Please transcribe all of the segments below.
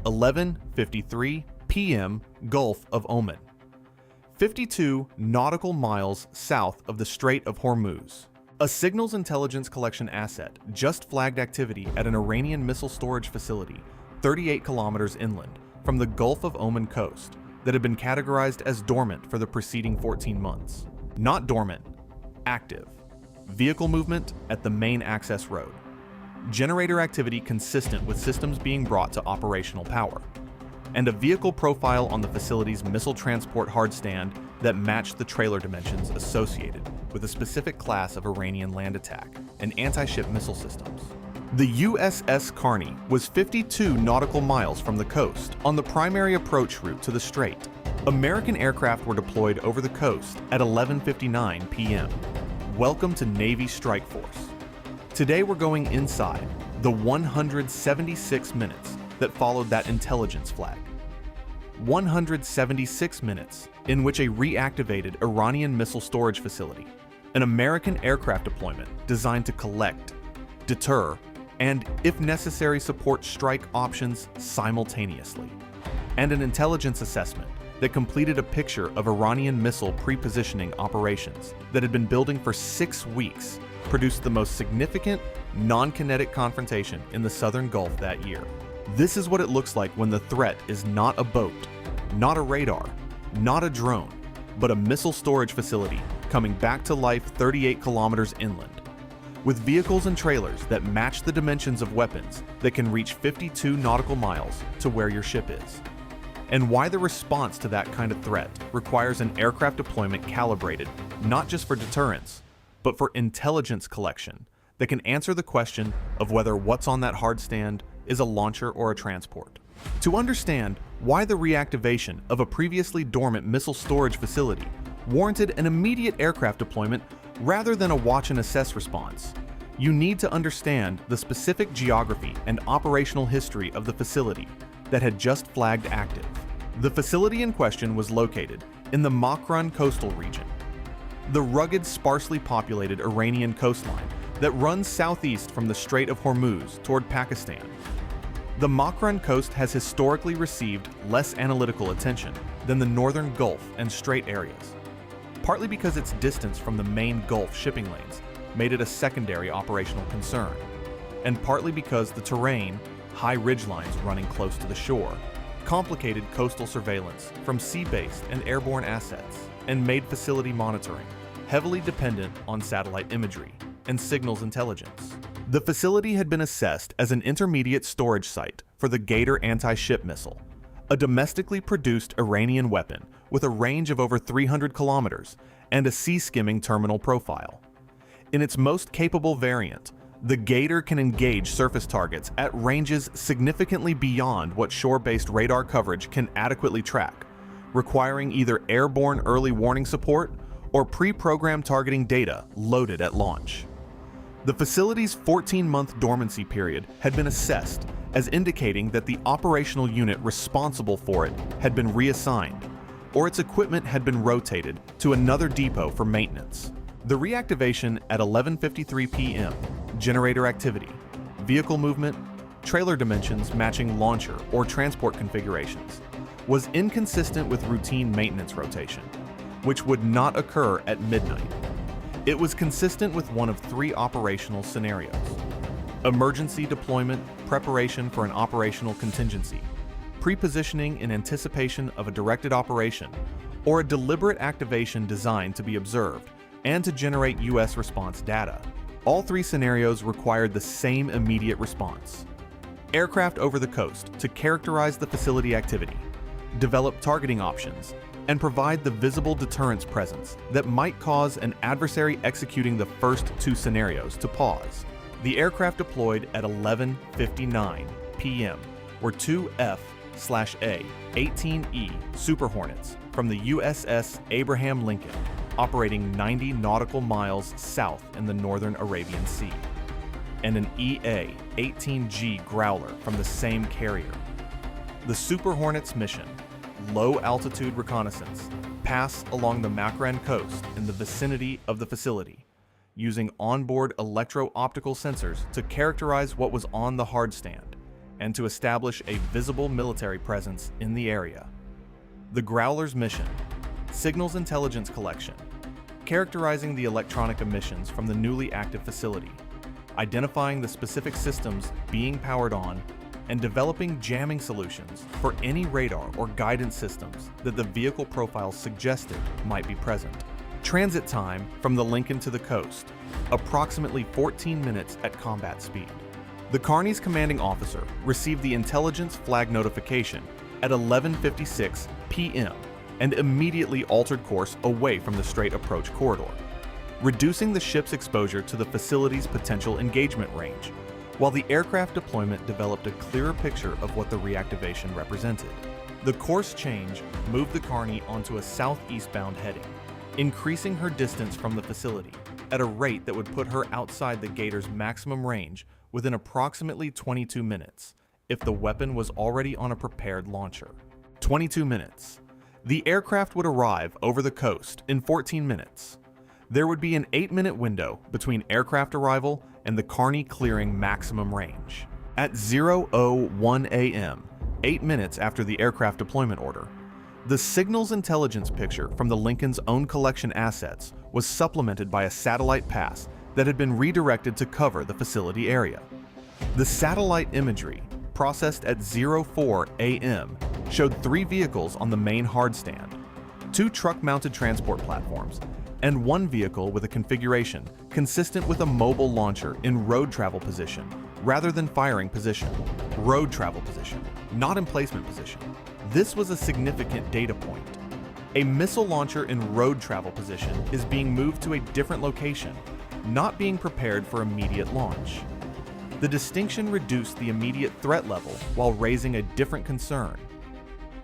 11:53 p.m. Gulf of Oman, 52 nautical miles south of the Strait of Hormuz. A signals intelligence collection asset just flagged activity at an Iranian missile storage facility 38 kilometers inland from the Gulf of Oman coast that had been categorized as dormant for the preceding 14 months. Not dormant, active. Vehicle movement at the main access road. Generator activity consistent with systems being brought to operational power. And a vehicle profile on the facility's missile transport hardstand that matched the trailer dimensions associated with a specific class of Iranian land attack and anti-ship missile systems. The USS Carney was 52 nautical miles from the coast on the primary approach route to the strait. American aircraft were deployed over the coast at 11:59 p.m. Welcome to Navy Strikeforce. Today we're going inside the 176 minutes that followed that intelligence flag. 176 minutes in which a reactivated Iranian missile storage facility, an American aircraft deployment designed to collect, deter, and, if necessary, support strike options simultaneously, and an intelligence assessment that completed a picture of Iranian missile pre-positioning operations that had been building for 6 weeks, produced the most significant non-kinetic confrontation in the southern Gulf that year. This is what it looks like when the threat is not a boat, not a radar, not a drone, but a missile storage facility coming back to life 38 kilometers inland, with vehicles and trailers that match the dimensions of weapons that can reach 52 nautical miles to where your ship is. And why the response to that kind of threat requires an aircraft deployment calibrated not just for deterrence, but for intelligence collection that can answer the question of whether what's on that hardstand is a launcher or a transport. To understand why the reactivation of a previously dormant missile storage facility warranted an immediate aircraft deployment rather than a watch and assess response, you need to understand the specific geography and operational history of the facility that had just flagged active. The facility in question was located in the Makran coastal region, the rugged, sparsely populated Iranian coastline that runs southeast from the Strait of Hormuz toward Pakistan. The Makran coast has historically received less analytical attention than the northern Gulf and Strait areas, partly because its distance from the main Gulf shipping lanes made it a secondary operational concern, and partly because the terrain, high ridgelines running close to the shore, complicated coastal surveillance from sea-based and airborne assets, and made facility monitoring heavily dependent on satellite imagery and signals intelligence. The facility had been assessed as an intermediate storage site for the Gator anti-ship missile, a domestically produced Iranian weapon with a range of over 300 kilometers and a sea-skimming terminal profile. In its most capable variant, the Gator can engage surface targets at ranges significantly beyond what shore-based radar coverage can adequately track, requiring either airborne early warning support or pre-programmed targeting data loaded at launch. The facility's 14-month dormancy period had been assessed as indicating that the operational unit responsible for it had been reassigned, or its equipment had been rotated to another depot for maintenance. The reactivation at 11:53 p.m., generator activity, vehicle movement, trailer dimensions matching launcher or transport configurations, was inconsistent with routine maintenance rotation, which would not occur at midnight. It was consistent with one of 3 operational scenarios: emergency deployment, preparation for an operational contingency, pre-positioning in anticipation of a directed operation, or a deliberate activation designed to be observed and to generate U.S. response data. All 3 scenarios required the same immediate response: aircraft over the coast to characterize the facility activity, develop targeting options, and provide the visible deterrence presence that might cause an adversary executing the first 2 scenarios to pause. The aircraft deployed at 11:59 p.m. were 2 F/A 18E Super Hornets from the USS Abraham Lincoln, operating 90 nautical miles south in the northern Arabian Sea, and an EA-18G Growler from the same carrier. The Super Hornet's mission, low-altitude reconnaissance, passed along the Makran coast in the vicinity of the facility, using onboard electro-optical sensors to characterize what was on the hardstand and to establish a visible military presence in the area. The Growler's mission: signals intelligence collection, characterizing the electronic emissions from the newly active facility, identifying the specific systems being powered on, and developing jamming solutions for any radar or guidance systems that the vehicle profile suggested might be present. Transit time from the Lincoln to the coast: approximately 14 minutes at combat speed. The Carney's commanding officer received the intelligence flag notification at 11:56 p.m. and immediately altered course away from the straight approach corridor, reducing the ship's exposure to the facility's potential engagement range, while the aircraft deployment developed a clearer picture of what the reactivation represented. The course change moved the Carney onto a southeastbound heading, increasing her distance from the facility at a rate that would put her outside the Gator's maximum range within approximately 22 minutes if the weapon was already on a prepared launcher. 22 minutes. The aircraft would arrive over the coast in 14 minutes. There would be an 8-minute window between aircraft arrival and the Carney clearing maximum range. At 0:01 a.m., 8 minutes after the aircraft deployment order, the signals intelligence picture from the Lincoln's own collection assets was supplemented by a satellite pass that had been redirected to cover the facility area. The satellite imagery, processed at 0:04 a.m., showed 3 vehicles on the main hard stand, 2 truck-mounted transport platforms, and 1 vehicle with a configuration consistent with a mobile launcher in road travel position rather than firing position. Road travel position, not emplacement position. This was a significant data point. A missile launcher in road travel position is being moved to a different location, not being prepared for immediate launch. The distinction reduced the immediate threat level while raising a different concern.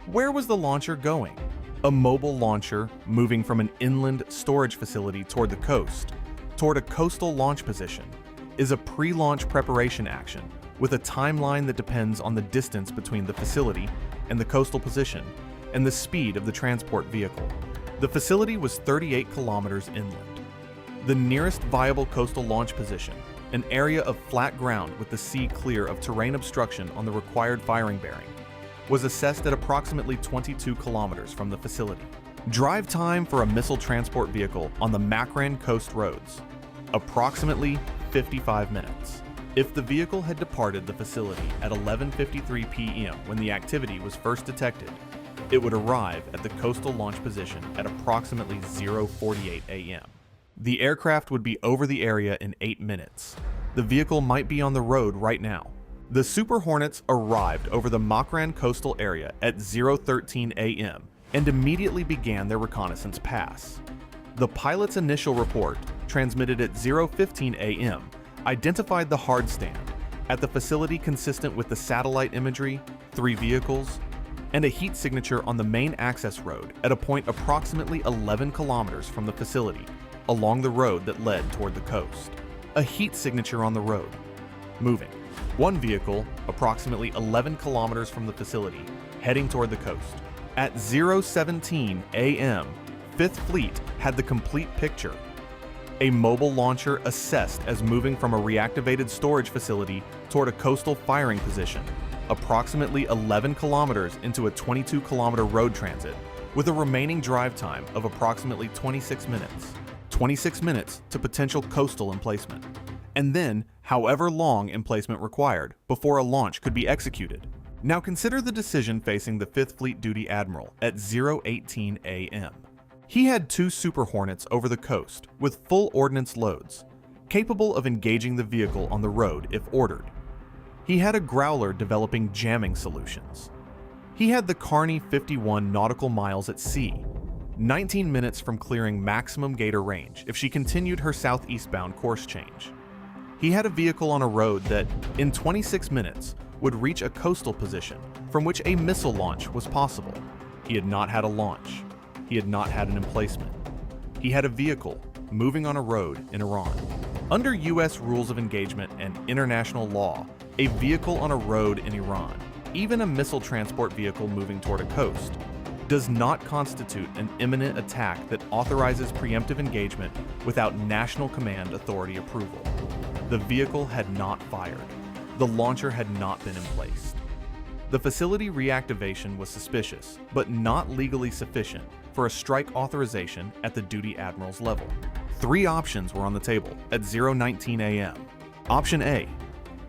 Where was the launcher going? A mobile launcher moving from an inland storage facility toward the coast, toward a coastal launch position, is a pre-launch preparation action with a timeline that depends on the distance between the facility and the coastal position and the speed of the transport vehicle. The facility was 38 kilometers inland. The nearest viable coastal launch position, an area of flat ground with the sea clear of terrain obstruction on the required firing bearing, was assessed at approximately 22 kilometers from the facility. Drive time for a missile transport vehicle on the Makran coast roads: approximately 55 minutes. If the vehicle had departed the facility at 11:53 p.m. when the activity was first detected, it would arrive at the coastal launch position at approximately 0:48 a.m. The aircraft would be over the area in 8 minutes. The vehicle might be on the road right now. The Super Hornets arrived over the Makran coastal area at 0:13 a.m. and immediately began their reconnaissance pass. The pilot's initial report, transmitted at 0:15 a.m., identified the hard stand at the facility consistent with the satellite imagery, 3 vehicles, and a heat signature on the main access road at a point approximately 11 kilometers from the facility, along the road that led toward the coast. A heat signature on the road. Moving. 1 vehicle, approximately 11 kilometers from the facility, heading toward the coast. At 0:17 a.m., 5th Fleet had the complete picture. A mobile launcher assessed as moving from a reactivated storage facility toward a coastal firing position, approximately 11 kilometers into a 22-kilometer road transit, with a remaining drive time of approximately 26 minutes. 26 minutes to potential coastal emplacement, and then however long emplacement required before a launch could be executed. Now consider the decision facing the 5th Fleet Duty Admiral at 0:18 a.m. He had 2 Super Hornets over the coast with full ordnance loads, capable of engaging the vehicle on the road if ordered. He had a Growler developing jamming solutions. He had the Carney 51 nautical miles at sea, 19 minutes from clearing maximum Gator range if she continued her southeastbound course change. He had a vehicle on a road that, in 26 minutes, would reach a coastal position from which a missile launch was possible. He had not had a launch. He had not had an emplacement. He had a vehicle moving on a road in Iran. Under U.S. rules of engagement and international law, a vehicle on a road in Iran, even a missile transport vehicle moving toward a coast, does not constitute an imminent attack that authorizes preemptive engagement without national command authority approval. The vehicle had not fired. the launcher had not been in place. The facility reactivation was suspicious, but not legally sufficient for a strike authorization at the duty admiral's level. 3 options were on the table at 0:19 a.m. Option A: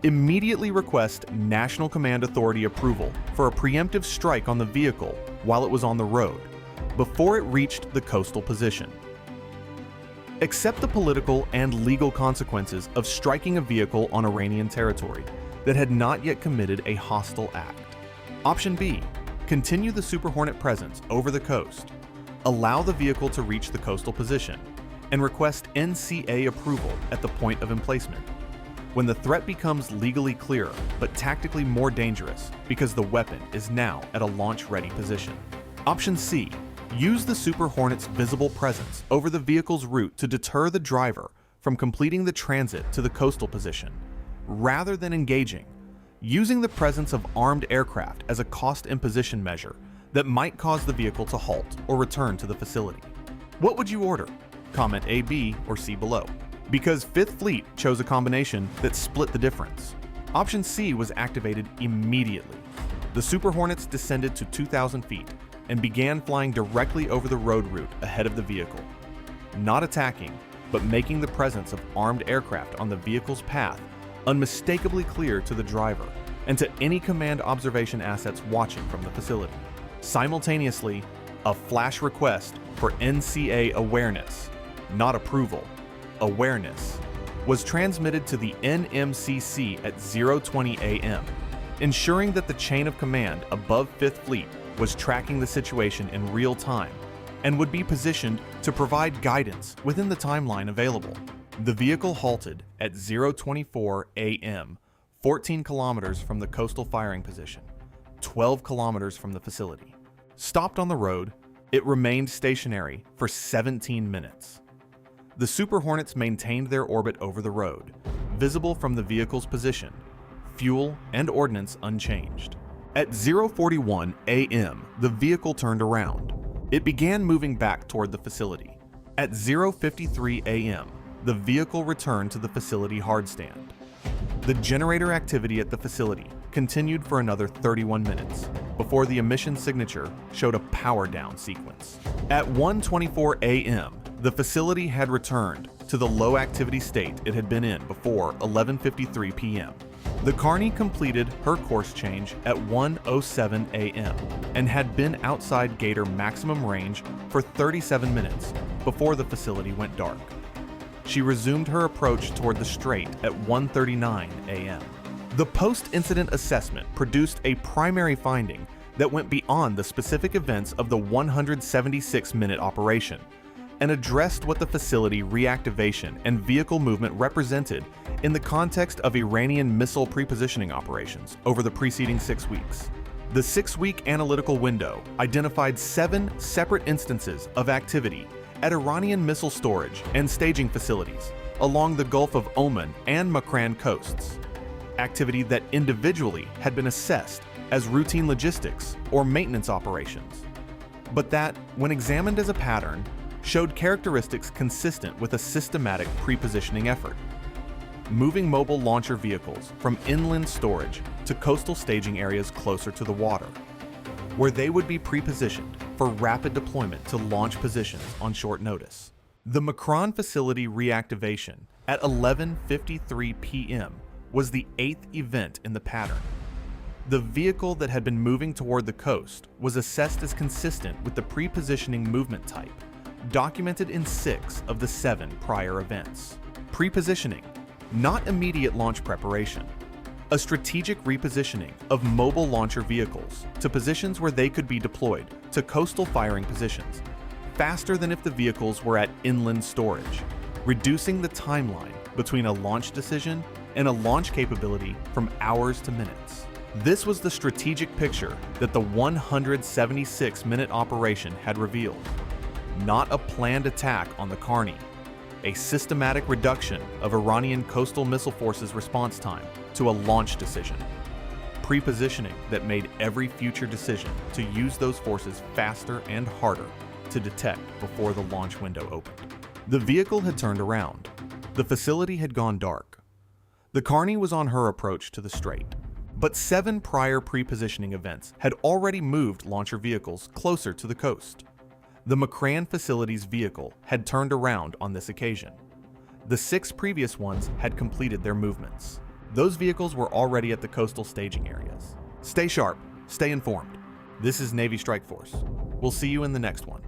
immediately request National Command Authority approval for a preemptive strike on the vehicle while it was on the road, before it reached the coastal position. Accept the political and legal consequences of striking a vehicle on Iranian territory that had not yet committed a hostile act. Option B: continue the Super Hornet presence over the coast, allow the vehicle to reach the coastal position, and request NCA approval at the point of emplacement. When the threat becomes legally clearer, but tactically more dangerous because the weapon is now at a launch-ready position. Option C: use the Super Hornet's visible presence over the vehicle's route to deter the driver from completing the transit to the coastal position, rather than engaging, using the presence of armed aircraft as a cost imposition measure that might cause the vehicle to halt or return to the facility. What would you order? Comment A, B, or C below, because 5th Fleet chose a combination that split the difference. Option C was activated immediately. The Super Hornets descended to 2,000 feet and began flying directly over the road route ahead of the vehicle, not attacking, but making the presence of armed aircraft on the vehicle's path unmistakably clear to the driver and to any command observation assets watching from the facility. Simultaneously, a flash request for NCA awareness, not approval, awareness, was transmitted to the NMCC at 0:20 a.m., ensuring that the chain of command above 5th Fleet was tracking the situation in real time and would be positioned to provide guidance within the timeline available. The vehicle halted at 0:24 a.m., 14 kilometers from the coastal firing position, 12 kilometers from the facility. Stopped on the road, it remained stationary for 17 minutes. The Super Hornets maintained their orbit over the road, visible from the vehicle's position, fuel and ordnance unchanged. At 0:41 a.m., the vehicle turned around. It began moving back toward the facility. At 0:53 a.m., the vehicle returned to the facility hardstand. The generator activity at the facility continued for another 31 minutes before the emission signature showed a power down sequence. At 1:24 a.m., the facility had returned to the low activity state it had been in before 11:53 p.m. The Carney completed her course change at 1:07 a.m. and had been outside Gator maximum range for 37 minutes before the facility went dark. She resumed her approach toward the strait at 1:39 a.m. The post-incident assessment produced a primary finding that went beyond the specific events of the 176-minute operation and addressed what the facility reactivation and vehicle movement represented in the context of Iranian missile prepositioning operations over the preceding 6 weeks. The 6-week analytical window identified 7 separate instances of activity at Iranian missile storage and staging facilities along the Gulf of Oman and Makran coasts, activity that individually had been assessed as routine logistics or maintenance operations, but that, when examined as a pattern, showed characteristics consistent with a systematic prepositioning effort. Moving mobile launcher vehicles from inland storage to coastal staging areas closer to the water, where they would be prepositioned for rapid deployment to launch positions on short notice. The Makran facility reactivation at 11:53 p.m. was the 8th event in the pattern. The vehicle that had been moving toward the coast was assessed as consistent with the prepositioning movement type, documented in 6 of the 7 prior events. Prepositioning, not immediate launch preparation. A strategic repositioning of mobile launcher vehicles to positions where they could be deployed to coastal firing positions, faster than if the vehicles were at inland storage, reducing the timeline between a launch decision and a launch capability from hours to minutes. This was the strategic picture that the 176-minute operation had revealed. Not a planned attack on the Carney, a systematic reduction of Iranian coastal missile forces' response time to a launch decision. Prepositioning that made every future decision to use those forces faster and harder to detect before the launch window opened. The vehicle had turned around. The facility had gone dark. The Carney was on her approach to the strait, but 7 prior pre-positioning events had already moved launcher vehicles closer to the coast. The McCran facility's vehicle had turned around on this occasion. The 6 previous ones had completed their movements. Those vehicles were already at the coastal staging areas. Stay sharp, stay informed. This is Navy Strikeforce. We'll see you in the next one.